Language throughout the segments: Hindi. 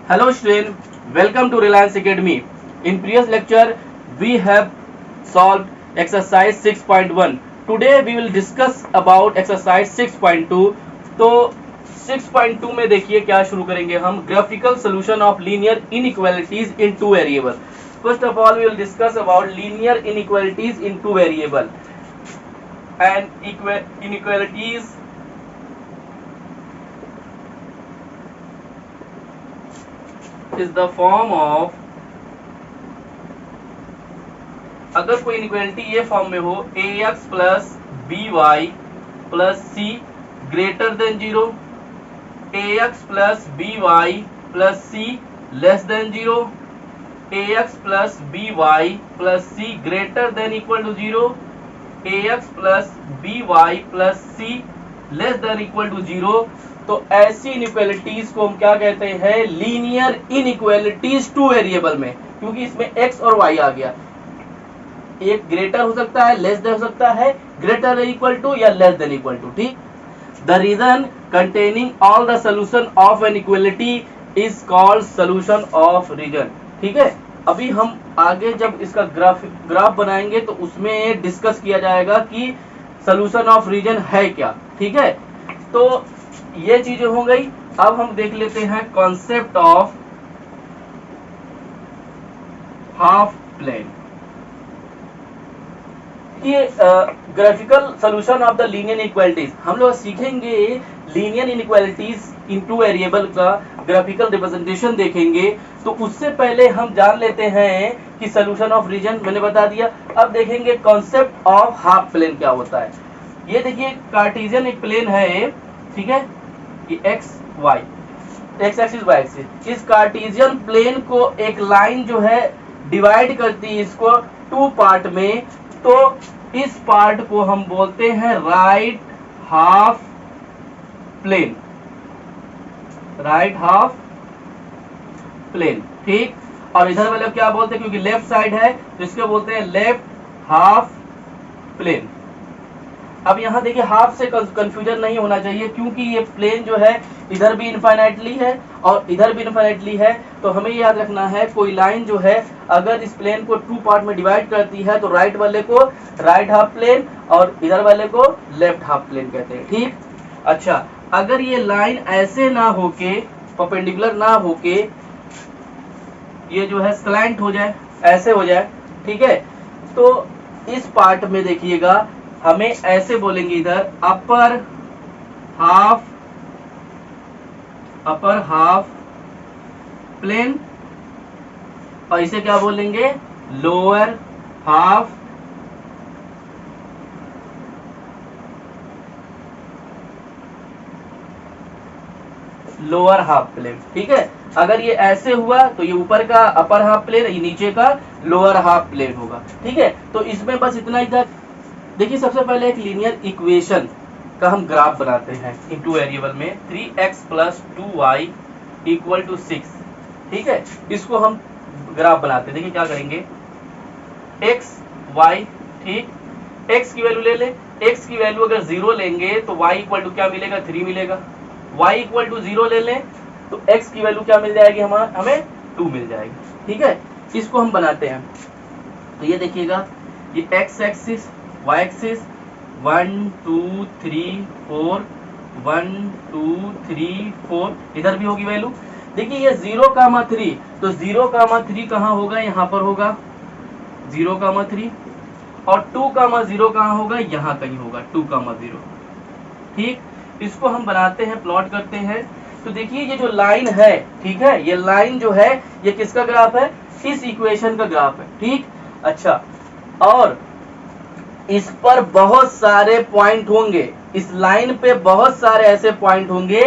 Hello student, welcome to Reliance Academy. In previous lecture, we have solved exercise 6.1. Today we will discuss about exercise 6.2. तो 6.2 में देखिए क्या शुरू करेंगे हम, graphical solution of linear inequalities in two variable. First of all, we will discuss about linear inequalities in two variable and inequalities is the form of, अगर कोई इनइक्वालिटी ये फॉर्म में हो ax plus b y plus c greater than 0, ax plus b y plus c less than 0, ax plus b y plus c greater than equal to 0, ax plus b y plus c less than equal to 0। तो ऐसी इनइक्वालिटीज को हम क्या कहते हैं, लीनियर इनइक्वालिटीज टू वेरिएबल में, क्योंकि इसमें x और y आ गया। एक ग्रेटर हो सकता है, लेस देन हो सकता है, ग्रेटर देन इक्वल टू या लेस देन इक्वल टू। ठीक, the region containing all the solution of an inequality is called solution of region. ठीक है, अभी हम आगे जब इसका ग्राफ बनाएंगे तो उसमें डिस्कस किया जाएगा कि सोल्यूशन ऑफ रीजन है क्या। ठीक है, तो ये चीजें हो गई। अब हम देख लेते हैं कॉन्सेप्ट ऑफ हाफ प्लेन। ये graphical solution of the linear inequalities हम लोग सीखेंगे। लीनियर इनइक्वालिटीज इन टू वेरिएबल का ग्राफिकल रिप्रेजेंटेशन देखेंगे। तो उससे पहले हम जान लेते हैं कि सोल्यूशन ऑफ रीजन मैंने बता दिया। अब देखेंगे कॉन्सेप्ट ऑफ हाफ प्लेन क्या होता है। ये देखिए कार्टेशियन एक प्लेन है, ठीक है, कि x y, x axis y axis. इस कार्टेशियन प्लेन को एक लाइन जो है डिवाइड करती है इसको टू पार्ट में। तो इस पार्ट को हम बोलते हैं right half plane, right half plane. ठीक, और इधर वाले क्या बोलते हैं, क्योंकि लेफ्ट साइड है तो इसको बोलते हैं लेफ्ट हाफ प्लेन। अब यहाँ देखिए हाफ से कंफ्यूजन नहीं होना चाहिए, क्योंकि ये प्लेन जो है इधर भी इनफाइनाइटली है और इधर भी इनफाइनाइटली है। तो हमें याद रखना है कोई लाइन जो है अगर इस प्लेन को टू पार्ट में डिवाइड करती है तो राइट वाले को राइट हाफ प्लेन और इधर वाले को लेफ्ट हाफ प्लेन कहते हैं। ठीक, अच्छा, अगर ये लाइन ऐसे ना होके, परपेंडिकुलर ना होके, ये जो है स्लैंट हो जाए, ऐसे हो जाए, ठीक है, तो इस पार्ट में देखिएगा हमें ऐसे बोलेंगे, इधर अपर हाफ प्लेन, और इसे क्या बोलेंगे, लोअर हाफ प्लेन। ठीक है, अगर ये ऐसे हुआ तो ये ऊपर का अपर हाफ प्लेन, ये नीचे का लोअर हाफ प्लेन होगा। ठीक है, तो इसमें बस इतना ही था। देखिए सबसे पहले एक लीनियर इक्वेशन का हम ग्राफ बनाते हैं इन टू वेरिएबल में, 3x plus 2y equal to 6। ठीक है, इसको हम ग्राफ बनाते हैं। देखिए क्या करेंगे, x y, ठीक, x की वैल्यू ले ले। x की वैल्यू अगर 0 लेंगे तो y इक्वल टू क्या मिलेगा, 3 मिलेगा। y इक्वल टू 0 ले लें तो x की वैल्यू क्या मिल जाएगी, हमें 2 मिल जाएगी। ठीक है, इसको हम बनाते हैं। तो ये देखिएगा, ये x एक्सिस, y एक्सिस, 1 2 3 4, 1 2 3 4, इधर भी होगी वैल्यू। देखिए ये 0,3, तो 0,3 कहाँ होगा, यहाँ पर होगा 0,3, और 2,0 कहाँ होगा, यहाँ कहीं होगा 2,0। ठीक, इसको हम बनाते हैं, प्लॉट करते हैं। तो देखिए ये जो लाइन है, ठीक है, ये लाइन जो है ये किसका ग्राफ है, इस इक्वेशन का ग्राफ है। ठीक, अच्छा, और इस पर बहुत सारे पॉइंट होंगे, इस लाइन पे बहुत सारे ऐसे पॉइंट होंगे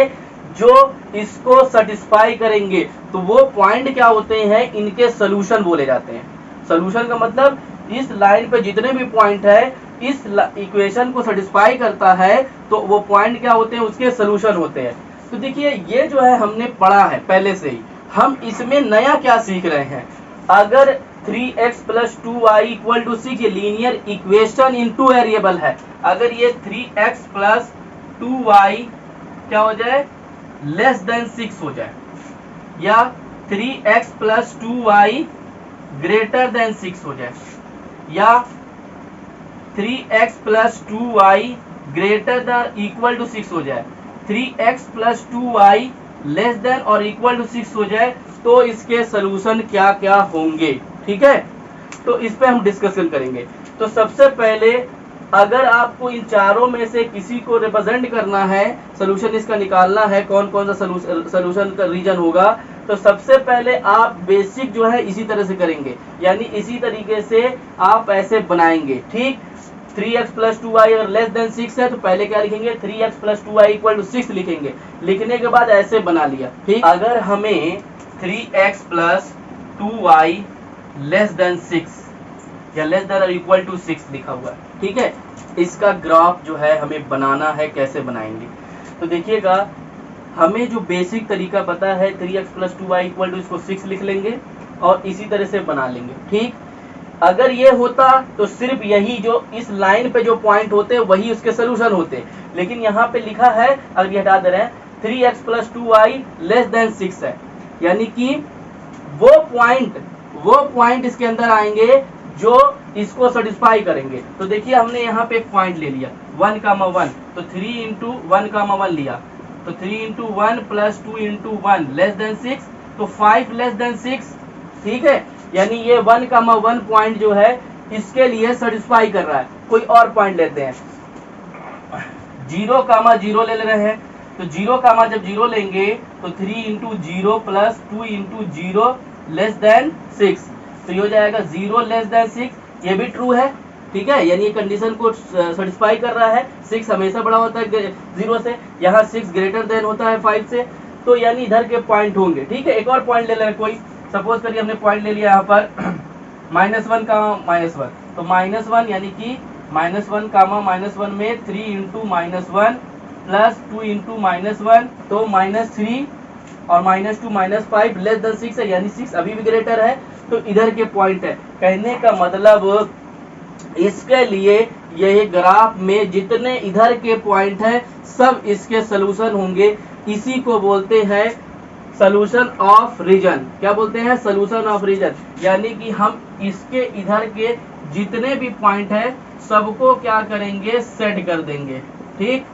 जो इसको सेटिस्फाई करेंगे। तो वो पॉइंट क्या होते हैं, इनके सोल्यूशन बोले जाते हैं। सोल्यूशन का मतलब इस लाइन पे जितने भी पॉइंट है इस इक्वेशन को सेटिस्फाई करता है, तो वो पॉइंट क्या होते हैं, उसके सोल्यूशन होते हैं। तो देखिए ये जो है हमने पढ़ा है पहले से ही, हम इसमें नया क्या सीख रहे हैं। अगर 3x plus 2y equal to 6 ये linear equation in two variable है, अगर ये 3x प्लस 2y क्या हो जाए, लेस देन 6 हो जाए, या 3x plus 2y greater than 6 हो जाए, या 3x plus 2y greater than equal to 6 हो जाए, 3x plus 2y less than और इक्वल टू 6 हो जाए, तो इसके सोल्यूशन क्या क्या होंगे। ठीक है, तो इस पे हम डिस्कशन करेंगे। तो सबसे पहले अगर आपको इन चारों में से किसी को रिप्रेजेंट करना है, सोल्यूशन इसका निकालना है, कौन कौन सा सोल्यूशन का रीजन होगा, तो सबसे पहले आप बेसिक जो है इसी तरह से करेंगे, यानी इसी तरीके से आप ऐसे बनाएंगे। ठीक, 3x प्लस 2y अगर लेस देन 6 है तो पहले क्या लिखेंगे, 3x plus 2y equal to 6 लिखेंगे। लिखने के बाद ऐसे बना लिया। ठीक, अगर हमें 3x plus 2y less then 6 या लेस देन और इक्वल टू 6 लिखा हुआ है, ठीक है, इसका ग्राफ जो है हमें बनाना है। कैसे बनाएंगे, तो देखिएगा, हमें जो बेसिक तरीका पता है, 3x plus 2y equal to इसको 6 लिख लेंगे और इसी तरह से बना लेंगे। ठीक, अगर ये होता तो सिर्फ यही जो इस लाइन पे जो पॉइंट होते वही उसके सोल्यूशन होते, लेकिन यहाँ पे लिखा है, अगर ये हटा दे रहे हैं, 3x plus 2y less then 6 है, यानी कि वो पॉइंट इसके अंदर आएंगे जो इसको सेटिस्फाई करेंगे। तो देखिए हमने यहाँ पे एक पॉइंट ले लिया 1,1, तो 3 इंटू 1,1 लिया, तो 3 into 1 plus 2 into 1 less than 6, तो 5 लेस देन 6। ठीक है, यानी ये 1,1 पॉइंट जो है इसके लिए सेटिस्फाई कर रहा है। कोई और पॉइंट लेते हैं, 0,0 ले रहे हैं, तो 0, जब 0 लेंगे तो 3 into 0 plus 2 into 0 less than 6, तो ये हो जाएगा 0 लेस देन 6, ये भी ट्रू है। ठीक है, यानी ये कंडीशन को सेटिस्फाई कर रहा है। 6 हमेशा बड़ा होता है 0 से, यहाँ 6 ग्रेटर देन होता है 5 से, तो यानी इधर के पॉइंट होंगे। ठीक है, एक और पॉइंट ले लें, कोई सपोज करिए हमने पॉइंट ले लिया यहाँ पर -1, -1, तो -1 यानी कि -1, -1 में 3 इंटू -1 प्लस 2 इंटू -1, तो -3 और -2 -5 लेस देन 6 है, यानी 6 अभी भी ग्रेटर है, तो इधर के पॉइंट है। कहने का मतलब इसके लिए ये ग्राफ में जितने इधर के पॉइंट है सब इसके सोल्यूशन होंगे। इसी को बोलते हैं सोल्यूशन ऑफ रीजन। क्या बोलते हैं, सोल्यूशन ऑफ रीजन, यानी कि हम इसके इधर के जितने भी पॉइंट है सबको क्या करेंगे, सेट कर देंगे। ठीक,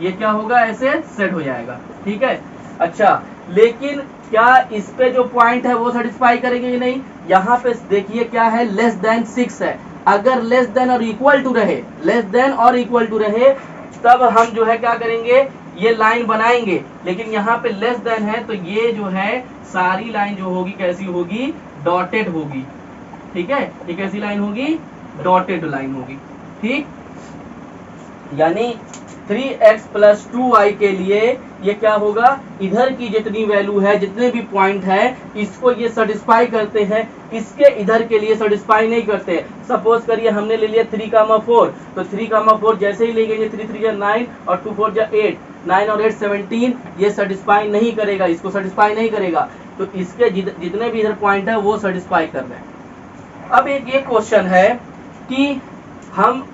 ये क्या होगा, ऐसे सेट हो जाएगा। ठीक है, अच्छा, लेकिन क्या इस पे जो पॉइंट है वो सेटिस्फाई करेंगे कि नहीं। यहाँ पे देखिए क्या है, लेस देन 6 है। अगर लेस देन और इक्वल टू रहे, लेस देन और इक्वल टू रहे, तब हम जो है क्या करेंगे, ये लाइन बनाएंगे। लेकिन यहाँ पे लेस देन है, तो ये जो है सारी लाइन जो होगी कैसी होगी, डॉटेड होगी। ठीक है, ये कैसी लाइन होगी, डॉटेड लाइन होगी। ठीक, यानी 3x प्लस 2y के लिए ये क्या होगा, इधर की जितनी वैल्यू है, जितने भी पॉइंट है, इसको ये सेटिस्फाई करते हैं, इसके इधर के लिए सेटिस्फाई नहीं करते। सपोज करिए हमने ले लिया 3,4, तो 3,4 जैसे ही ले गए 3 3 9 और 2 4 8, 9 और 8 17, ये सेटिस्फाई नहीं करेगा, इसको सेटिस्फाई नहीं करेगा, तो इसके जितने भी इधर पॉइंट है वो सेटिस्फाई कर रहे हैं। अब एक ये क्वेश्चन है कि हम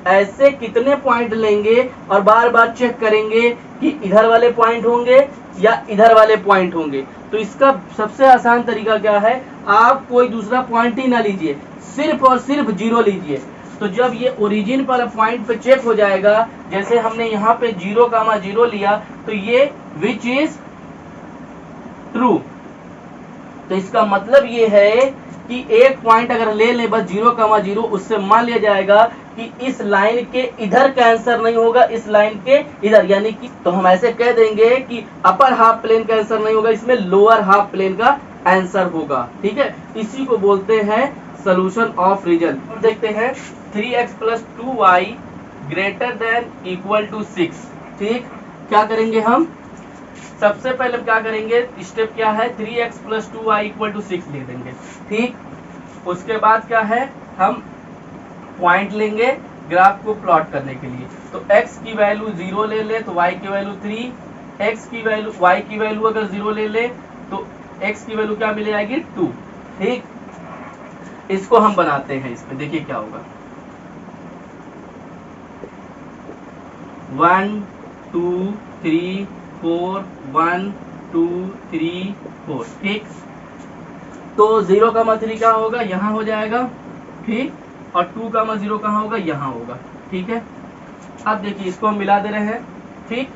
ऐसे कितने पॉइंट लेंगे और बार बार चेक करेंगे कि इधर वाले पॉइंट होंगे या इधर वाले पॉइंट होंगे। तो इसका सबसे आसान तरीका क्या है, आप कोई दूसरा पॉइंट ही ना लीजिए, सिर्फ और सिर्फ 0 लीजिए। तो जब ये ओरिजिन वाला पॉइंट पे चेक हो जाएगा, जैसे हमने यहाँ पे 0,0 लिया, तो ये विच इज ट्रू। तो इसका मतलब ये है कि एक पॉइंट अगर ले ले बस 0,0, उससे मान लिया जाएगा कि इस लाइन के इधर का आंसर नहीं होगा, इस लाइन के इधर, यानी कि तो हम ऐसे कह देंगे कि अपर हाफ प्लेन का आंसर नहीं होगा, इसमें लोअर हाफ प्लेन का आंसर होगा। ठीक है, इसी को बोलते हैं सोल्यूशन ऑफ रीजन। देखते हैं 3x plus 2y greater than equal to 6। ठीक, क्या करेंगे हम, सबसे पहले क्या करेंगे, स्टेप क्या है, 3x plus 2y equal to 6 लिख देंगे। ठीक, उसके बाद क्या है, हम पॉइंट लेंगे ग्राफ को प्लॉट करने के लिए। तो x की वैल्यू 0 ले ले तो y की वैल्यू 3, x की वैल्यू y की वैल्यू अगर 0 ले ले तो x की वैल्यू क्या मिल जाएगी, 2। ठीक, इसको हम बनाते हैं, इसमें देखिए क्या होगा, 1 2 3 4 1 2 3 4। ठीक, तो 0,3 क्या होगा, यहाँ हो जाएगा। ठीक, और 2,0 कहाँ होगा, यहाँ होगा। ठीक है, अब देखिए इसको हम मिला दे रहे हैं। ठीक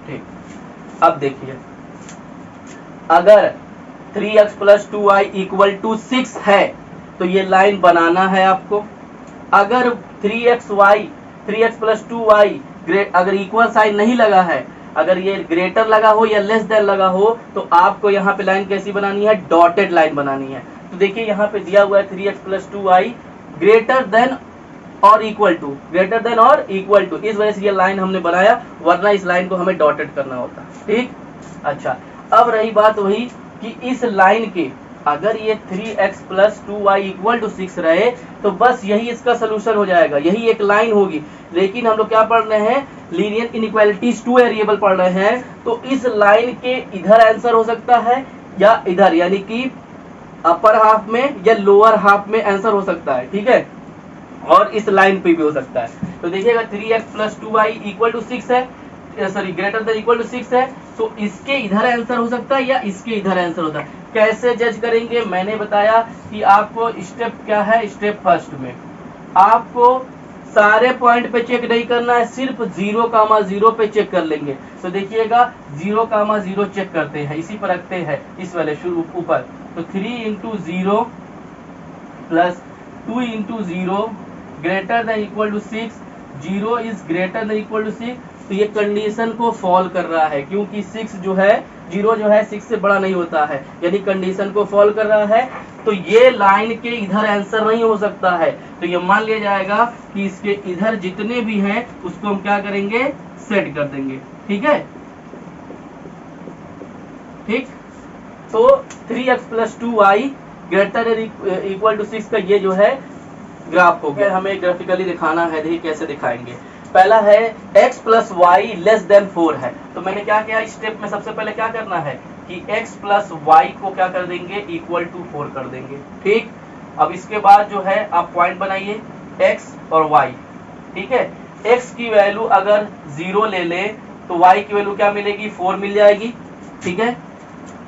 ठीक, अब देखिए अगर 3x plus 2y equal to 6 है तो ये लाइन बनाना है आपको। अगर 3x प्लस 2y अगर इक्वल साइन नहीं लगा है, अगर ये ग्रेटर लगा हो या लेस देन लगा हो, तो आपको यहाँ पे लाइन कैसी बनानी है, डॉटेड लाइन बनानी है। तो देखिए यहाँ पे दिया हुआ है 3x plus 2y greater then और इक्वल टू, ग्रेटर देन और इक्वल टू, इस वजह से ये लाइन हमने बनाया, वरना इस लाइन को हमें डॉटेड करना होता। ठीक, अच्छा, अब रही बात वही कि इस लाइन के अगर ये 3x plus 2y equal to 6 रहे तो बस यही इसका सोल्यूशन हो जाएगा, यही एक लाइन होगी। लेकिन हम लोग क्या पढ़ रहे हैं, लीनियर इनइक्वालिटीज 2 वेरिएबल पढ़ रहे हैं, तो इस लाइन के इधर आंसर हो सकता है या इधर, यानी कि अपर हाफ में या लोअर हाफ में आंसर हो सकता है। ठीक है, और इस लाइन पे भी हो सकता है। तो देखिएगा 3x plus 2y equal to 6 है, sorry greater than equal to 6 है, तो इसके इधर आंसर हो सकता है या इसके इधर आंसर होता है। कैसे जज करेंगे, मैंने बताया कि आपको स्टेप क्या है, स्टेप फर्स्ट में आपको सारे पॉइंट पे चेक नहीं करना है, सिर्फ 0,0 पे चेक कर लेंगे। तो देखिएगा 0,0 चेक करते हैं, इसी पर रखते हैं, इस वाले शुरू ऊपर। तो 3 into 0 plus 2 into 0 greater than equal to 6, 0 is greater than equal to 6। तो ये कंडीशन को फॉल कर रहा है, क्योंकि 6 जो है, 0 जो है 6 से बड़ा नहीं होता है, यानी कंडीशन को फॉल कर रहा है। तो ये लाइन के इधर आंसर नहीं हो सकता है, तो ये मान लिया जाएगा कि इसके इधर जितने भी हैं उसको हम क्या करेंगे, सेट कर देंगे। ठीक है, ठीक, तो 3x plus 2y greater equal to 6 का ये जो है ग्राफ हो गया। हमें ग्राफिकली दिखाना है, देखिए कैसे दिखाएंगे। पहला है x plus y less than 4 है, तो मैंने क्या किया, स्टेप में सबसे पहले क्या करना है कि x प्लस वाई को क्या कर देंगे, इक्वल टू 4 कर देंगे। ठीक, अब इसके बाद जो है आप पॉइंट बनाइए x और y। ठीक है, x की वैल्यू अगर 0 ले ले तो y की वैल्यू क्या मिलेगी, 4 मिल जाएगी। ठीक है,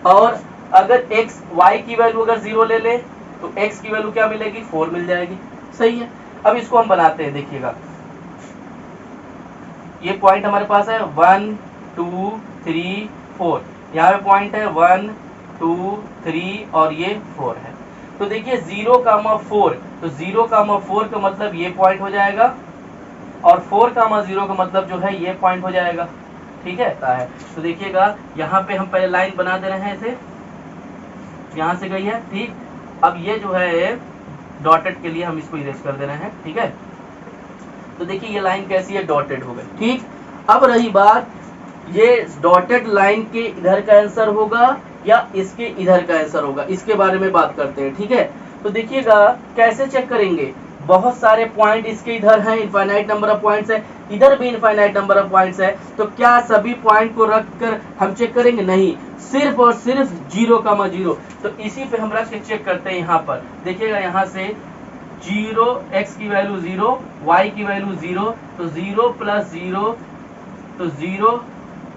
और अगर y की वैल्यू अगर 0 ले ले तो x की वैल्यू क्या मिलेगी, 4 मिल जाएगी। सही है, अब इसको हम बनाते हैं। देखिएगा ये पॉइंट हमारे पास है 1 2 3 4, यहाँ पे पॉइंट है 1 2 3 और ये 4 है। तो देखिए 0,4, तो 0,4 का मतलब ये पॉइंट हो जाएगा, और 4,0 का मतलब जो है ये पॉइंट हो जाएगा। ठीक है, तो देखिएगा यहाँ पे हम पहले लाइन बना दे रहे हैं, ऐसे यहाँ से गई है। ठीक, अब ये जो है डॉटेड के लिए हम इसको इरेज कर दे रहे हैं। ठीक है, तो देखिए ये लाइन कैसी है, डॉटेड हो गई। ठीक, अब रही बात, ये डॉटेड लाइन के इधर का आंसर होगा या इसके इधर का आंसर होगा, इसके बारे में बात करते हैं। ठीक है, तो देखिएगा कैसे चेक करेंगे, बहुत सारे पॉइंट इसके इधर हैं, इनफाइनाइट नंबर ऑफ पॉइंट्स है, इधर भी इनफाइनाइट नंबर ऑफ पॉइंट्स है, तो क्या सभी पॉइंट को रखकर हम चेक करेंगे, नहीं, सिर्फ और सिर्फ 0,0। तो इसी पे हम रख के चेक करते हैं। यहाँ पर देखिएगा, यहाँ से 0, x की वैल्यू 0, y की वैल्यू 0, तो 0 प्लस 0, तो 0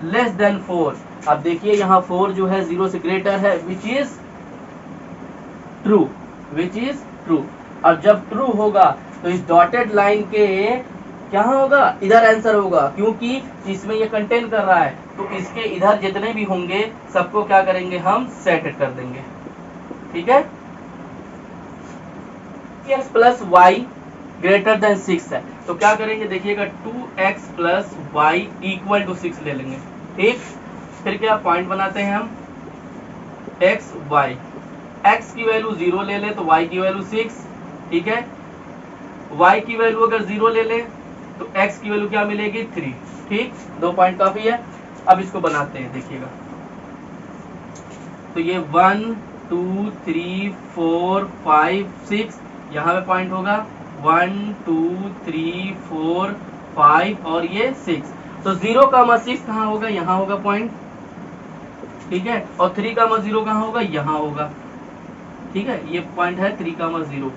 लेस देन 4। अब देखिए यहाँ 4 जो है 0 से ग्रेटर है, which is true, which is true. अब जब ट्रू होगा तो इस डॉटेड लाइन के क्या होगा, इधर आंसर होगा, क्योंकि इसमें ये कंटेन कर रहा है, तो इसके इधर जितने भी होंगे सबको क्या करेंगे, हम सेट कर देंगे। ठीक है, x plus y greater than 6 है, तो क्या करेंगे, देखिएगा 2x plus Y equal to 6 ले लेंगे। ठीक, फिर क्या पॉइंट बनाते हैं हम, x y, x की वैल्यू 0 ले ले तो y की वैल्यू 6। ठीक है, y की वैल्यू अगर 0 ले ले तो x की वैल्यू क्या मिलेगी, 3। ठीक, 2 पॉइंट काफी है। अब इसको बनाते हैं, देखिएगा तो ये 1 2 3 4 5 6, यहाँ पे पॉइंट होगा 1 2 3 4 5 और ये 6, तो 0,6 कहाँ होगा, यहाँ होगा पॉइंट। ठीक है, और 3,0 कहाँ होगा, यहाँ होगा। ठीक है, ये पॉइंट है 3,0।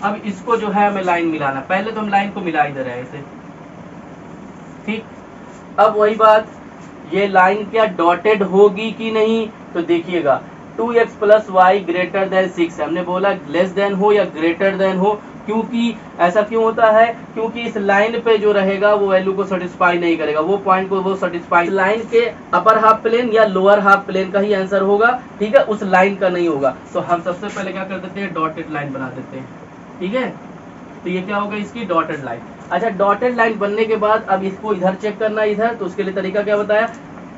अब इसको जो है हमें लाइन मिलाना, पहले तो हम लाइन को मिला ही दे रहे हैं ऐसे। ठीक, अब वही बात ये लाइन क्या डॉटेड होगी कि नहीं, तो देखिएगा 2x plus y greater than 6, हमने बोला लेस देन हो या ग्रेटर देन हो, क्योंकि ऐसा क्यों होता है, क्योंकि इस लाइन पे जो रहेगा वो वैल्यू को सेटिस्फाई नहीं करेगा, वो पॉइंट को वो सेटिस्फाई, लाइन के अपर हाफ प्लेन या लोअर हाफ प्लेन का ही आंसर होगा, ठीक है, उस लाइन का नहीं होगा। तो हम सबसे पहले क्या कर देते हैं, डॉटेड लाइन बना देते हैं, ठीक है। तो ये क्या होगा, इसकी डॉटेड लाइन। अच्छा, डॉटेड लाइन बनने के बाद अब इसको इधर चेक करना है इधर, तो उसके लिए तरीका क्या बताया,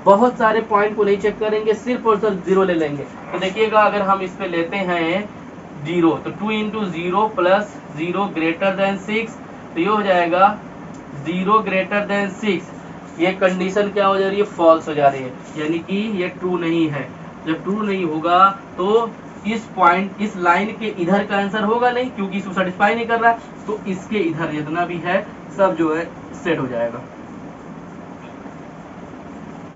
बहुत सारे पॉइंट को नहीं चेक करेंगे, सिर्फ और सिर्फ जीरो ले लेंगे। तो देखिएगा अगर हम इस पे लेते हैं जीरो, तो 2 into zero plus zero greater than 6, तो ये हो जाएगा 0 ग्रेटर देन 6। ये कंडीशन क्या हो जा रही है, फॉल्स हो जा रही है, यानी कि ये ट्रू नहीं है। जब ट्रू नहीं होगा तो इस पॉइंट, इस लाइन के इधर का आंसर होगा नहीं, क्योंकि इसको सेटिस्फाई नहीं कर रहा, तो इसके इधर जितना भी है सब जो है सेट हो जाएगा।